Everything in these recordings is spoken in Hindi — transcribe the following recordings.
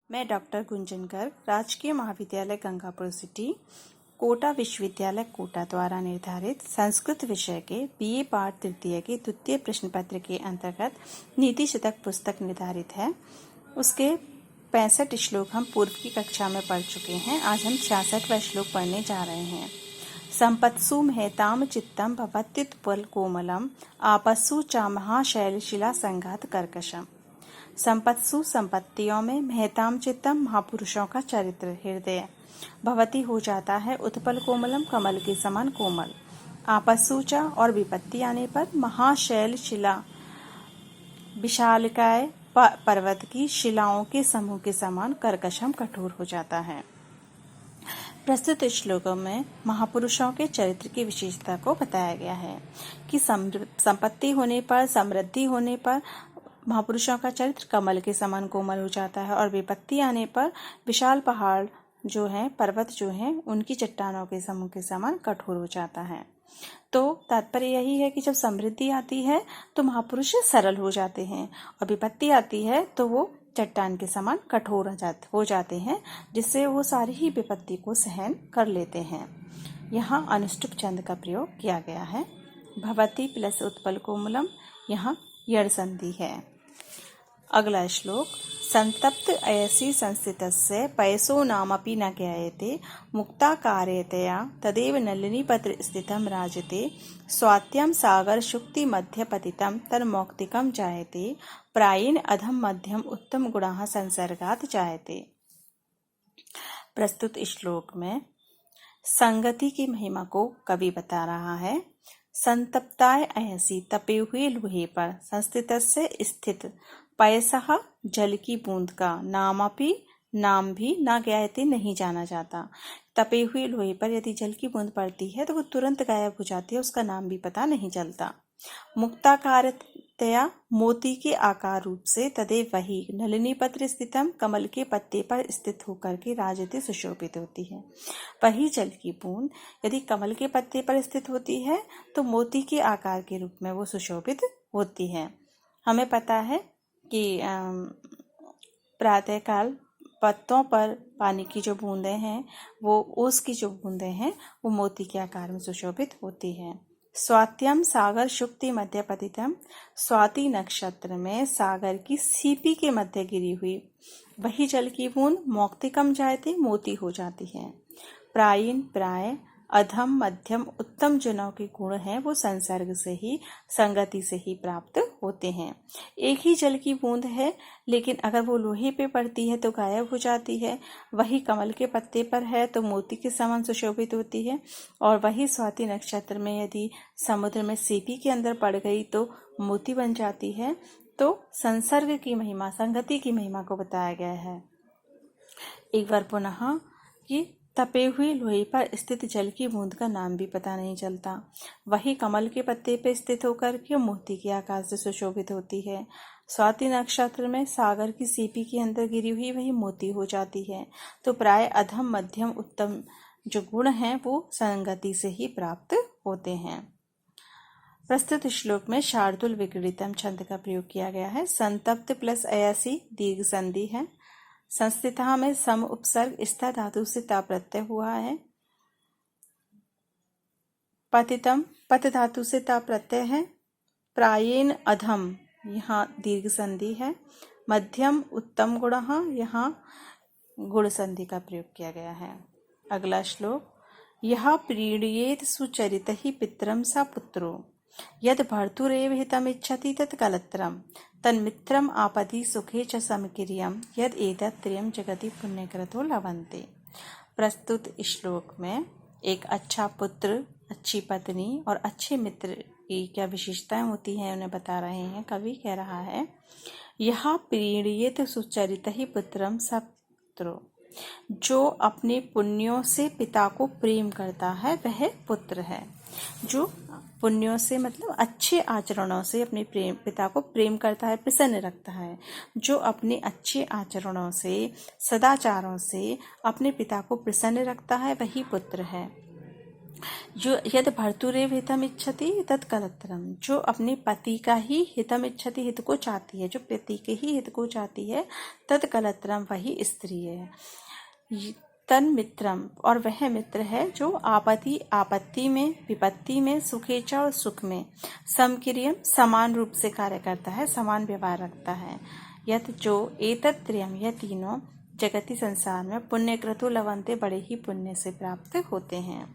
मैं डॉक्टर गुंजन गर्ग, राजकीय महाविद्यालय गंगापुर सिटी, कोटा विश्वविद्यालय कोटा द्वारा निर्धारित संस्कृत विषय के बीए पाठ तृतीय के द्वितीय प्रश्न पत्र के अंतर्गत नीति शतक पुस्तक निर्धारित है। उसके 65 श्लोक हम पूर्व की कक्षा में पढ़ चुके हैं। आज हम 66वां श्लोक पढ़ने जा रहे हैं। संपत्सु महताम चित्तम भवत्युत्पल कोमलम आपस्सु च महाशैलशिला संघात कर्कशम। संपत्सु संपत्तियों में महताम चित्तम महापुरुषों का चरित्र हृदय भवती हो जाता है उत्पल कोमलम कमल के समान कोमल। आपस्सु च और विपत्ति आने पर महाशैल शिला विशालकाय पर्वत की शिलाओं के समूह के समान कर्कशम कठोर हो जाता है। प्रस्तुत श्लोकों में महापुरुषों के चरित्र की विशेषता को बताया गया है कि संपत्ति होने पर, समृद्धि होने पर महापुरुषों का चरित्र कमल के समान कोमल हो जाता है और विपत्ति आने पर विशाल पहाड़ जो है, पर्वत जो है, उनकी चट्टानों के समूह के समान कठोर हो जाता है। तो तात्पर्य यही है कि जब समृद्धि आती है तो महापुरुष सरल हो जाते हैं और विपत्ति आती है तो वो चट्टान के समान कठोर हो जाते हैं, जिससे वो सारी ही विपत्ति को सहन कर लेते हैं। यहाँ अनुष्टुप छंद का प्रयोग किया गया है। भवती प्लस उत्पल कोमलम, यहाँ यड़ संधि है। अगला श्लोक। संतप्त अयसि संस्थितस्य पयसो नामपि न ज्ञायते मुक्ताकारयतया तदेव नलिनीपत्र स्थितं राजते स्वात्यं सागर शुक्ति मध्य पतितं तन्मौक्तिकं जायते प्रायेण अधम मध्यम उत्तम गुणाः संसर्गात् जायते। प्रस्तुत श्लोक में संगति की महिमा को कवि बता रहा है। संतप्ताय अयसि, तपे हुए लोहे पर, संस्थितस्य स्थित, पयसः जल की बूंद का, नामपि नाम भी ना ज्ञायते नहीं जाना जाता। तपे हुए लोहे पर यदि जल की बूंद पड़ती है तो वो तुरंत गायब हो जाती है, उसका नाम भी पता नहीं चलता। मुक्ताकारतया, मोती के आकार रूप से, तदेव वही, नलिनी पत्र स्थितम, कमल के पत्ते पर स्थित होकर के राजते सुशोभित होती है। वही जल की बूंद यदि कमल के पत्ते पर स्थित होती है तो मोती के आकार के रूप में वो सुशोभित होती है। हमें पता है कि प्रातःकाल पत्तों पर पानी की जो बूंदें हैं, वो ओस की जो बूंदें हैं, वो मोती के आकार में सुशोभित होती है। स्वात्यम सागर शुक्ति मध्य पतितम, स्वाति नक्षत्र में सागर की सीपी के मध्य गिरी हुई वही जल की बूंद मौक्तिकम जायते, मोती हो जाती है। प्रायीण, प्राय, अधम, मध्यम, उत्तम जनों के गुण हैं वो संसर्ग से ही, संगति से ही प्राप्त होते हैं। एक ही जल की बूंद है, लेकिन अगर वो लोहे पे पड़ती है तो गायब हो जाती है, वही कमल के पत्ते पर है तो मोती के समान सुशोभित होती है, और वही स्वाति नक्षत्र में यदि समुद्र में सीपी के अंदर पड़ गई तो मोती बन जाती है। तो संसर्ग की महिमा, संगति की महिमा को बताया गया है। एक बार पुनः कि तपे हुए लोहे पर स्थित जल की बूंद का नाम भी पता नहीं चलता, वही कमल के पत्ते पर स्थित होकर के मोती के आकार से सुशोभित होती है। स्वाति नक्षत्र में सागर की सीपी के अंदर गिरी हुई वही मोती हो जाती है। तो प्राय अधम मध्यम उत्तम जो गुण हैं वो संगति से ही प्राप्त होते हैं। प्रस्तुत श्लोक में शार्दुल विक्रीडितम छंद का प्रयोग किया गया है। संतप्त प्लस अयसि दीर्घ संधि है। संस्थिता में सम उपसर्ग स्था धातु से ता प्रत्यय हुआ है। पतितम पत धातु से ता प्रत्यय है। प्रायेण अधम, यहाँ दीर्घ संधि है। मध्यम उत्तम गुणः, यहाँ गुण संधि का प्रयोग किया गया है। अगला श्लोक। यह प्रीणयेत सुचरित ही पितरम सा पुत्रो यद भर्तुरेव हितमिच्छति तत्कलत्रम तन्मित्रम आपदि सुखे च समकिर्यम यद एतत् त्रियम जगति पुण्यकृतो लवन्ते। प्रस्तुत श्लोक में एक अच्छा पुत्र, अच्छी पत्नी और अच्छे मित्र की क्या विशेषताएं होती हैं उन्हें बता रहे हैं। कवि कह रहा है, यह प्रीणयेत सुचरित ही पुत्रम स पुत्रो, जो अपने पुण्यों से पिता को प्रेम करता है वह पुत्र है। जो पुण्यों से मतलब अच्छे आचरणों से अपने पिता को प्रेम करता है, प्रसन्न रखता है, जो अपने अच्छे आचरणों से, सदाचारों से अपने पिता को प्रसन्न रखता है वही पुत्र है। जो यद भर्तुरेव हितम इच्छति तत् कलत्रम, जो अपने पति का ही हितम इच्छति, हित को चाहती है, जो पति के ही हित को चाहती है, तत् कलत्रम वही स्त्री है। तन मित्रम, और वह मित्र है जो आपत्ति में, विपत्ति में, सुखेचा और सुख में समक्रियम समान रूप से कार्य करता है, समान व्यवहार रखता है। यत जो एतत् त्रयम, यह तीनों जगति संसार में पुण्यकृतो लवन्ते, बड़े ही पुण्य से प्राप्त होते हैं।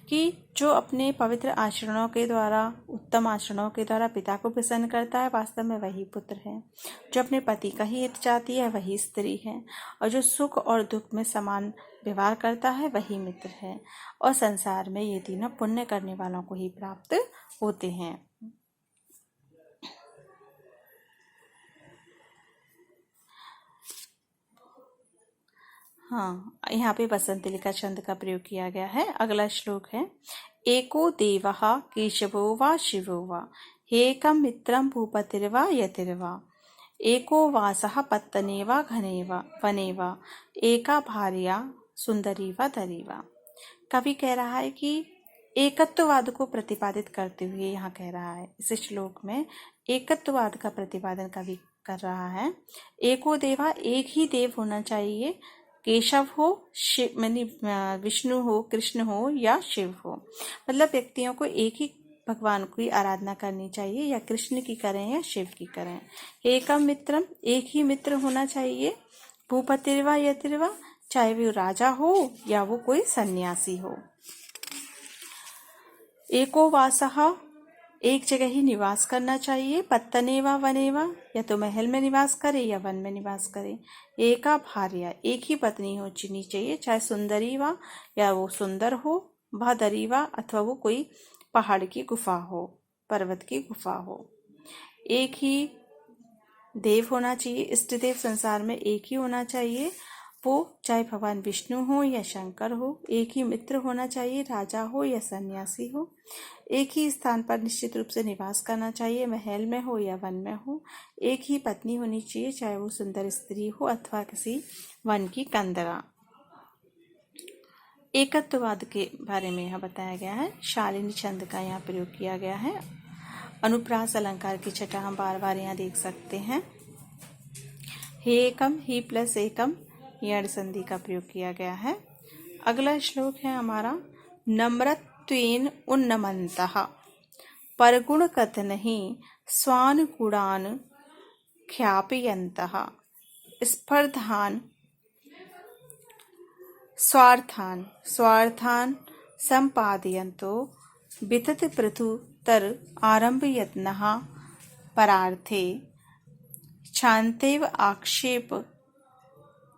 कि जो अपने पवित्र आचरणों के द्वारा, उत्तम आचरणों के द्वारा पिता को प्रसन्न करता है, वास्तव में वही पुत्र है। जो अपने पति का ही हित चाहती है वही स्त्री है, और जो सुख और दुख में समान व्यवहार करता है वही मित्र है। और संसार में ये तीनों पुण्य करने वालों को ही प्राप्त होते हैं। हाँ, यहाँ पे बसंतलिका छंद का प्रयोग किया गया है। अगला श्लोक है, एको देवः केशवो वा शिवो वा, हेकं मित्रं भूपतिर्वा यतिर्वा, एको वासः पत्तने वा घने वा वने वा, एका भार्या सुंदरी वा धरी वा। कवि कह रहा है कि एकत्ववाद को प्रतिपादित करते हुए यहाँ कह रहा है, इस श्लोक में एकत्ववाद का प्रतिपादन कवि कर रहा है। एको देवा, एक ही देव होना चाहिए, केशव हो, शिव यानी विष्णु हो, कृष्ण हो या शिव हो, मतलब व्यक्तियों को एक ही भगवान की आराधना करनी चाहिए, या कृष्ण की करें या शिव की करें। एकम मित्रम, एक ही मित्र होना चाहिए। भूपतिर्वा यतिर्वा, चाहे वो राजा हो या वो कोई सन्यासी हो। एको वासः, एक जगह ही निवास करना चाहिए। पत्तनेवा वनेवा, या तो महल में निवास करे या वन में निवास करे। एका भार्या, एक ही पत्नी होनी चाहिए, चाहे सुंदरी वा या वो सुंदर हो, वह दरी वा अथवा वो कोई पहाड़ की गुफा हो, पर्वत की गुफा हो। एक ही देव होना चाहिए, इष्ट देव संसार में एक ही होना चाहिए, वो चाहे भगवान विष्णु हो या शंकर हो। एक ही मित्र होना चाहिए, राजा हो या सन्यासी हो। एक ही स्थान पर निश्चित रूप से निवास करना चाहिए, महल में हो या वन में हो। एक ही पत्नी होनी चाहिए, चाहे वो सुंदर स्त्री हो अथवा किसी वन की कंदरा। एकत्ववाद के बारे में यहाँ बताया गया है। शालिनी छंद का यहाँ प्रयोग किया गया है। अनुप्रास अलंकार की छटा हम बार बार यहाँ देख सकते हैं। हे एकम, ही प्लस एकम, यण संधि का प्रयोग किया गया है। अगला श्लोक है हमारा, नम्रत्वेन उन्नमन्तः, परगुण कथनहि स्वान गुणान ख्यापयन्तः, स्पर्धान स्वार्थान संपादयन्तो, वितत पृथुतर आरंभ यत्नः परार्थे, क्षान्तेव आक्षेप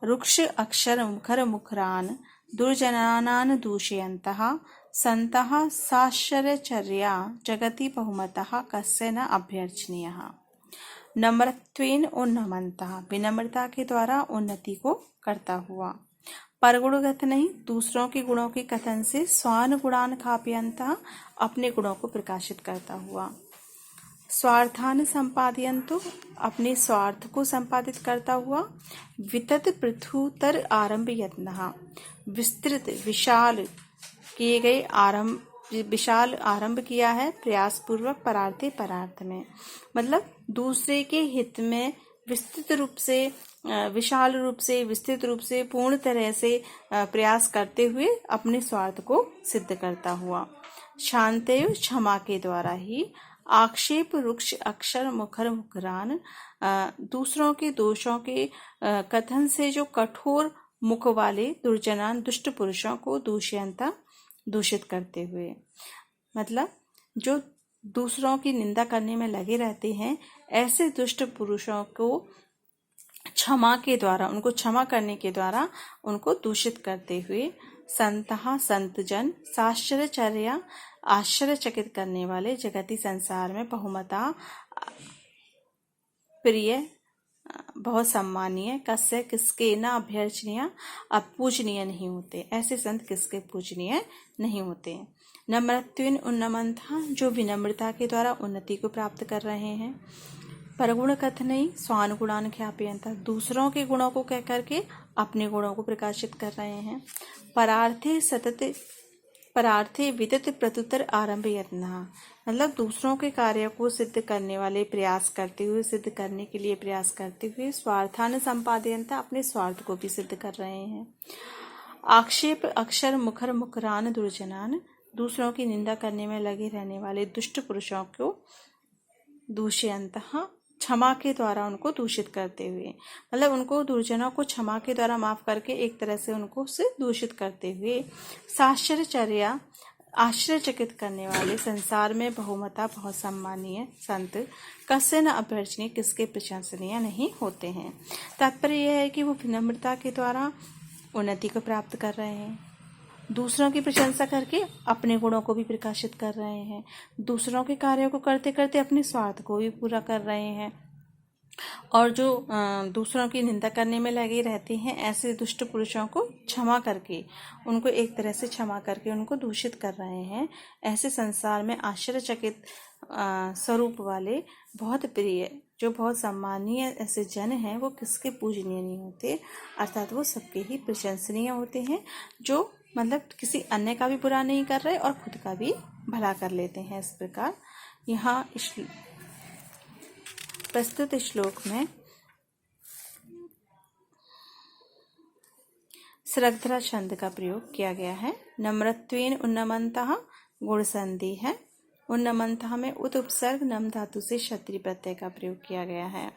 रुक्ष अक्षर मुखर मुखरान, दुर्जनानान दूषयन्तः, सन्तः साश्चर्यचर्या जगति बहुमतः कस्य न अभ्यर्चनीयः। नम्रत्वेन उन्नमन्तः, विनम्रता के द्वारा उन्नति को करता हुआ। परगुणगत नहीं, दूसरों के गुणों के कथन से, स्वान गुणान खापयन्तः, अपने गुणों को प्रकाशित करता हुआ। स्वार्थान संपादयन्तु, अपने स्वार्थ को संपादित करता हुआ। वितत पृथुतर आरंभ यत्नः, विस्तृत विशाल किए गए विशाल आरंभ किया है प्रयास पूर्वक, परार्थे परार्थ में, मतलब दूसरे के हित में विस्तृत रूप से, विशाल रूप से, विस्तृत रूप से, पूर्ण तरह से प्रयास करते हुए अपने स्वार्थ को सिद्ध करता हुआ। शांतेव, क्षमा के द्वारा ही। आक्षेप रुक्ष अक्षर मुखर मुखरान, दूसरों के दोषों के कथन से जो कठोर मुख वाले दुर्जनान दुष्ट पुरुषों को दूषित करते हुए, मतलब जो दूसरों की निंदा करने में लगे रहते हैं, ऐसे दुष्ट पुरुषों को क्षमा के द्वारा, उनको क्षमा करने के द्वारा उनको दूषित करते हुए। संतः, संतजन, साश्चर्यचर्या, आश्चर्यचकित करने वाले, जगती संसार में बहुमता, प्रिय, बहुत सम्मानीय, कस्य किसके, न अभ्यर्चनीय, अब पूजनीय नहीं होते, ऐसे संत किसके पूजनीय नहीं होते। नम्रत्वेन उन्नमन्तः, जो विनम्रता के द्वारा उन्नति को प्राप्त कर रहे हैं। परगुण कथनहि स्वान गुणान ख्यापयन्तः, दूसरों के गुणों को कह करके अपने गुणों को प्रकाशित कर रहे हैं। परार्थे सतत परार्थे विदित प्रत्युत्तर आरंभ यत्नः, मतलब दूसरों के कार्य को सिद्ध करने वाले प्रयास करते हुए, सिद्ध करने के लिए प्रयास करते हुए, स्वार्थान संपादयन्ता, अपने स्वार्थ को भी सिद्ध कर रहे हैं। आक्षेप अक्षर मुखर मुकरान दुर्जनान, दूसरों की निंदा करने में लगे रहने वाले दुष्ट पुरुषों को दूष्यन्तः, क्षमा के द्वारा उनको दूषित करते हुए, मतलब उनको दुर्जनों को क्षमा के द्वारा माफ करके एक तरह से उनको से दूषित करते हुए, साश्चर्यचर्या, आश्चर्यचकित करने वाले, संसार में बहुमता बहुत सम्मानीय संत, कस्य न अभ्यर्चनीय, किसके प्रशंसनीय नहीं होते हैं। तात्पर्य यह है कि वो विनम्रता के द्वारा उन्नति को प्राप्त कर रहे हैं, दूसरों की प्रशंसा करके अपने गुणों को भी प्रकाशित कर रहे हैं, दूसरों के कार्यों को करते करते अपने स्वार्थ को भी पूरा कर रहे हैं, और जो दूसरों की निंदा करने में लगे रहते हैं, ऐसे दुष्ट पुरुषों को क्षमा करके, उनको एक तरह से क्षमा करके उनको दूषित कर रहे हैं। ऐसे संसार में आश्चर्यचकित स्वरूप वाले, बहुत प्रिय, जो बहुत सम्मानीय ऐसे जन हैं, वो किसके पूजनीय नहीं होते, अर्थात वो सबके ही प्रशंसनीय होते हैं, जो मतलब किसी अन्य का भी बुरा नहीं कर रहे और खुद का भी भला कर लेते हैं। इस प्रकार यहाँ प्रस्तुत श्लोक में सरगधरा छंद का प्रयोग किया गया है। नम्रत्वेन उन्नमन्तः गुण संधि है। उन्नमन्तः में उत उपसर्ग नम धातु से क्षत्रिय प्रत्यय का प्रयोग किया गया है।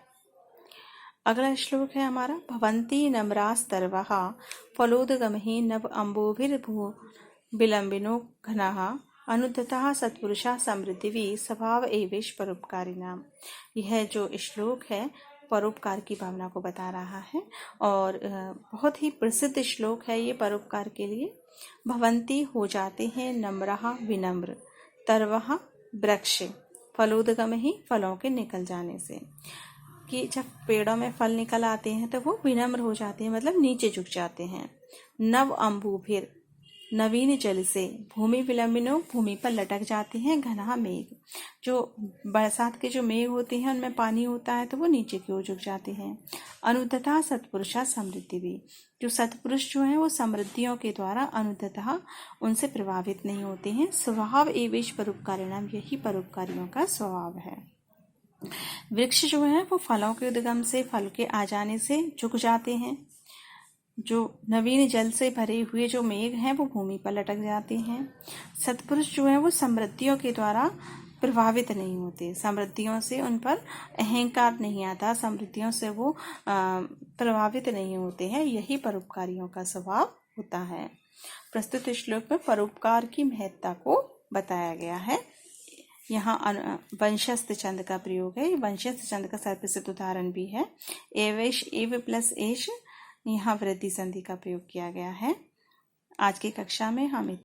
अगला श्लोक है हमारा, भवन्ति नम्रास्तर्वः फलोदगमहि नव अम्बोभिर्भू विलम्बिनो घनः अनुद्धतः सत्पुरुषा समृद्धिवी स्वभाव एवेश परोपकारिणाम। यह जो श्लोक है परोपकार की भावना को बता रहा है और बहुत ही प्रसिद्ध श्लोक है ये परोपकार के लिए। भवन्ति हो जाते हैं, नम्रः विनम्र, तर्वः वृक्ष, फलोदगमहि फलों के निकल जाने से, कि जब पेड़ों में फल निकल आते हैं तो वो विनम्र हो जाते हैं, मतलब नीचे झुक जाते हैं। नव अम्बुभिर, नवीन जल से, भूमि विलंबिनो, भूमि पर लटक जाते हैं। घना मेघ, जो बरसात के जो मेघ होते हैं उनमें पानी होता है तो वो नीचे की ओर झुक जाते हैं। अनुद्धता सत्पुरुषा समृद्धि भी, जो सत्पुरुष जो हैं वो समृद्धियों के द्वारा अनुद्धता उनसे प्रभावित नहीं होते हैं। स्वभाव एवेश परोपकारिणाम, यही परोपकारियों का स्वभाव है। वृक्ष जो है वो फलों के उद्गम से, फल के आ जाने से झुक जाते हैं। जो नवीन जल से भरे हुए जो मेघ हैं वो भूमि पर लटक जाते हैं। सत्पुरुष जो है वो समृद्धियों के द्वारा प्रभावित नहीं होते, समृद्धियों से उन पर अहंकार नहीं आता, समृद्धियों से वो प्रभावित नहीं होते हैं। यही परोपकारियों का स्वभाव होता है। प्रस्तुत श्लोक में परोपकार की महत्ता को बताया गया है। यहाँ वंशस्थ छंद का प्रयोग है। वंशस्थ छंद का सर्वप्रसिद्ध उदाहरण भी है। एवेश, एव प्लस एश, यहाँ वृद्धि संधि का प्रयोग किया गया है। आज की कक्षा में हम